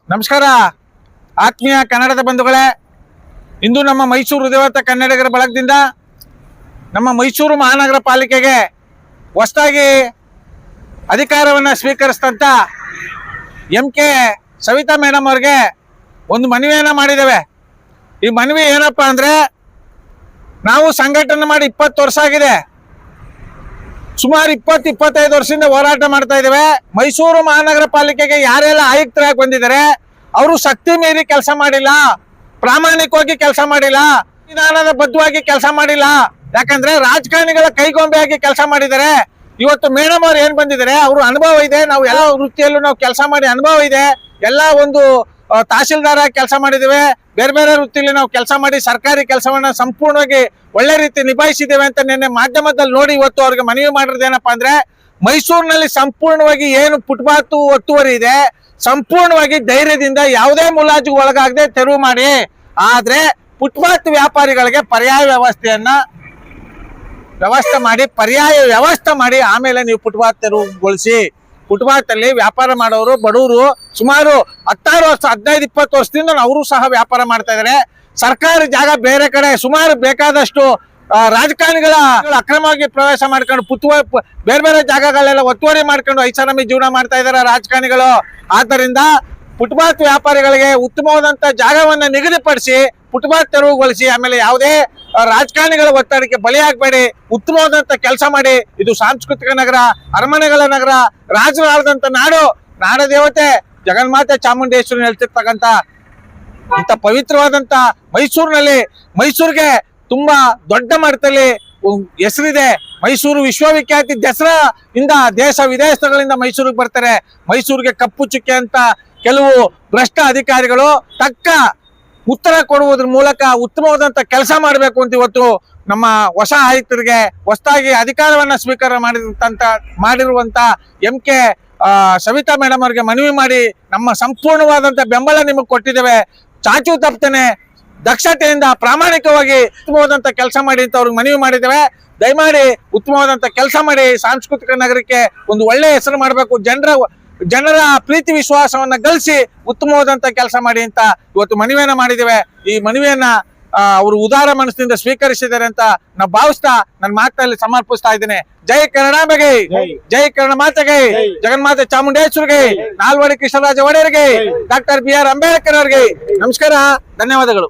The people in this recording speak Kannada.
ನಮಸ್ಕಾರ ಆತ್ಮೀಯ ಕನ್ನಡದ ಬಂಧುಗಳೇ, ಇಂದು ನಮ್ಮ ಮೈಸೂರು ಹೃದಯವಂತ ಕನ್ನಡಿಗರ ಬಳಗದಿಂದ ನಮ್ಮ ಮೈಸೂರು ಮಹಾನಗರ ಪಾಲಿಕೆಗೆ ಹೊಸದಾಗಿ ಅಧಿಕಾರವನ್ನು ಸ್ವೀಕರಿಸಿದಂಥ MK ಸವಿತಾ ಮೇಡಮ್ ಅವ್ರಿಗೆ ಒಂದು ಮನವಿಯನ್ನು ಮಾಡಿದ್ದೇವೆ. ಈ ಮನವಿ ಏನಪ್ಪ ಅಂದರೆ, ನಾವು ಸಂಘಟನೆ ಮಾಡಿ 20 ವರ್ಷ ಆಗಿದೆ. ಸುಮಾರು 20-25 ವರ್ಷದಿಂದ ಹೋರಾಟ ಮಾಡ್ತಾ ಇದ್ದೇವೆ. ಮೈಸೂರು ಮಹಾನಗರ ಪಾಲಿಕೆಗೆ ಯಾರೆಲ್ಲ ಆಯುಕ್ತರಾಗಿ ಬಂದಿದ್ದಾರೆ ಅವರು ಶಕ್ತಿ ಮೀರಿ ಕೆಲಸ ಮಾಡಿಲ್ಲ, ಪ್ರಾಮಾಣಿಕವಾಗಿ ಕೆಲಸ ಮಾಡಿಲ್ಲ, ಸಂವಿಧಾನದ ಬದ್ಧವಾಗಿ ಕೆಲಸ ಮಾಡಿಲ್ಲ. ಯಾಕಂದ್ರೆ ರಾಜಕಾರಣಿಗಳ ಕೈಗೊಂಬೆಯಾಗಿ ಕೆಲಸ ಮಾಡಿದ್ದಾರೆ. ಇವತ್ತು ಮೇಡಮ್ ಅವ್ರು ಏನ್ ಬಂದಿದ್ದಾರೆ, ಅವರು ಅನುಭವ ಇದೆ. ನಾವು ಎಲ್ಲ ವೃತ್ತಿಯಲ್ಲೂ ನಾವು ಕೆಲಸ ಮಾಡಿ ಅನುಭವ ಇದೆ. ಎಲ್ಲ ಒಂದು ತಹಶೀಲ್ದಾರ ಕೆಲಸ ಮಾಡಿದ್ದೇವೆ, ಬೇರೆ ಬೇರೆ ವೃತ್ತಿಯಲ್ಲಿ ನಾವು ಕೆಲಸ ಮಾಡಿ ಸರ್ಕಾರಿ ಕೆಲಸವನ್ನ ಸಂಪೂರ್ಣವಾಗಿ ಒಳ್ಳೆ ರೀತಿ ನಿಭಾಯಿಸಿದ್ದೇವೆ ಅಂತ ನಿನ್ನೆ ಮಾಧ್ಯಮದಲ್ಲಿ ನೋಡಿ ಇವತ್ತು ಅವ್ರಿಗೆ ಮನವಿ ಮಾಡಿರೋದೇನಪ್ಪಾ ಅಂದ್ರೆ, ಮೈಸೂರಿನಲ್ಲಿ ಸಂಪೂರ್ಣವಾಗಿ ಏನು ಫುಟ್ಪಾತ್ ಒತ್ತುವರಿ ಇದೆ ಸಂಪೂರ್ಣವಾಗಿ ಧೈರ್ಯದಿಂದ ಯಾವುದೇ ಮುಲಾಜಿಗೆ ಒಳಗಾಗದೆ ತೆರವು ಮಾಡಿ. ಆದ್ರೆ ಫುಟ್ಪಾತ್ ವ್ಯಾಪಾರಿಗಳಿಗೆ ಪರ್ಯಾಯ ವ್ಯವಸ್ಥೆ ಮಾಡಿ ಆಮೇಲೆ ನೀವು ಫುಟ್ಪಾತ್ ತೆರವುಗೊಳಿಸಿ. ಫುಟ್ಪಾತ್ ಅಲ್ಲಿ ವ್ಯಾಪಾರ ಮಾಡೋರು ಬಡವರು ಸುಮಾರು 16 ವರ್ಷ 15-20 ವರ್ಷದಿಂದ ಅವರು ಸಹ ವ್ಯಾಪಾರ ಮಾಡ್ತಾ ಇದ್ದಾರೆ. ಸರ್ಕಾರಿ ಜಾಗ ಬೇರೆ ಕಡೆ ಸುಮಾರು ಬೇಕಾದಷ್ಟು ರಾಜಕಾರಣಿಗಳ ಅಕ್ರಮವಾಗಿ ಪ್ರವೇಶ ಮಾಡ್ಕೊಂಡು ಬೇರೆ ಬೇರೆ ಜಾಗಗಳೆಲ್ಲ ಒತ್ತುವರಿ ಮಾಡ್ಕೊಂಡು ಐಷಾರಾಮಿ ಜೀವನ ಮಾಡ್ತಾ ಇದ್ದಾರೆ ರಾಜಕಾರಣಿಗಳು. ಆದ್ದರಿಂದ ಫುಟ್ಪಾತ್ ವ್ಯಾಪಾರಿಗಳಿಗೆ ಉತ್ತಮವಾದಂತ ಜಾಗವನ್ನ ನಿಗದಿಪಡಿಸಿ ಫುಟ್ಪಾತ್ ತೆರವುಗೊಳಿಸಿ. ಆಮೇಲೆ ಯಾವುದೇ ರಾಜಕಾರಣಿಗಳ ಒತ್ತಡಕ್ಕೆ ಬಲಿಯಾಗಬೇಡಿ, ಉತ್ತಮವಾದಂತ ಕೆಲಸ ಮಾಡಿ. ಇದು ಸಾಂಸ್ಕೃತಿಕ ನಗರ, ಅರಮನೆಗಳ ನಗರ, ರಾಜರು ಆಳದಂತ ನಾಡು, ನಾಡ ದೇವತೆ ಜಗನ್ಮಾತೆ ಚಾಮುಂಡೇಶ್ವರಿ ಹೇಳ್ತಿರ್ತಕ್ಕಂಥ ಇಂಥ ಪವಿತ್ರವಾದಂತ ಮೈಸೂರಿಗೆ ತುಂಬಾ ದೊಡ್ಡ ಮಟ್ಟದಲ್ಲಿ ಹೆಸರಿದೆ. ಮೈಸೂರು ವಿಶ್ವವಿಖ್ಯಾತಿ ದಸರಾ ಇಂದ ದೇಶ ವಿದೇಶಗಳಿಂದ ಮೈಸೂರಿಗೆ ಬರ್ತಾರೆ. ಮೈಸೂರಿಗೆ ಕಪ್ಪು ಚುಕ್ಕೆ ಅಂತ ಕೆಲವು ಭ್ರಷ್ಟ ಅಧಿಕಾರಿಗಳು ತಕ್ಕ ಉತ್ತರ ಕೊಡುವುದ್ರ ಮೂಲಕ ಉತ್ತಮವಾದಂತ ಕೆಲಸ ಮಾಡಬೇಕು ಅಂತ ಇವತ್ತು ನಮ್ಮ ಹೊಸ ಆಯುಕ್ತರಿಗೆ ಹೊಸದಾಗಿ ಅಧಿಕಾರವನ್ನ ಸ್ವೀಕಾರ ಮಾಡಿರುವಂತ MK ಸವಿತಾ ಮೇಡಮ್ ಅವರಿಗೆ ಮನವಿ ಮಾಡಿ ನಮ್ಮ ಸಂಪೂರ್ಣವಾದಂತ ಬೆಂಬಲ ನಿಮಗೆ ಕೊಟ್ಟಿದ್ದೇವೆ. ಚಾಚು ತಪ್ಪದೇನೆ ದಕ್ಷತೆಯಿಂದ ಪ್ರಾಮಾಣಿಕವಾಗಿ ಉತ್ತಮವಾದಂತ ಕೆಲಸ ಮಾಡಿ ಅಂತ ಅವ್ರಿಗೆ ಮನವಿ ಮಾಡಿದ್ದೇವೆ. ದಯಮಾಡಿ ಉತ್ತಮವಾದಂತ ಕೆಲಸ ಮಾಡಿ ಸಾಂಸ್ಕೃತಿಕ ನಗರಕ್ಕೆ ಒಂದು ಒಳ್ಳೆ ಹೆಸರು ಮಾಡಬೇಕು, ಜನರ ಪ್ರೀತಿ ವಿಶ್ವಾಸವನ್ನ ಗಳಿಸಿ ಉತ್ತಮವಾದಂತ ಕೆಲಸ ಮಾಡಿ ಅಂತ ಇವತ್ತು ಮನವಿಯನ್ನ ಮಾಡಿದ್ದೇವೆ. ಈ ಮನವಿಯನ್ನ ಅವರು ಉದಾರ ಮನಸ್ಸಿನಿಂದ ಸ್ವೀಕರಿಸಿದ್ದಾರೆ ಅಂತ ನಾವು ಭಾವಿಸ್ತಾ ನನ್ನ ಮಾತಲ್ಲಿ ಸಮರ್ಪಿಸ್ತಾ ಇದ್ದೇನೆ. ಜೈ ಕನ್ನಡಾಂಬೆಗೆ, ಜೈ ಕನ್ನಡ ಮಾತೆಗೆ, ಜಗನ್ಮಾತೆ ಚಾಮುಂಡೇಶ್ವರಿಗೆ, ನಾಲ್ವಡಿ ಕೃಷ್ಣರಾಜ ಒಡೆಯರಿಗೆ, ಡಾಕ್ಟರ್ BR ಅಂಬೇಡ್ಕರ್ ಅವರಿಗೆ ನಮಸ್ಕಾರ, ಧನ್ಯವಾದಗಳು.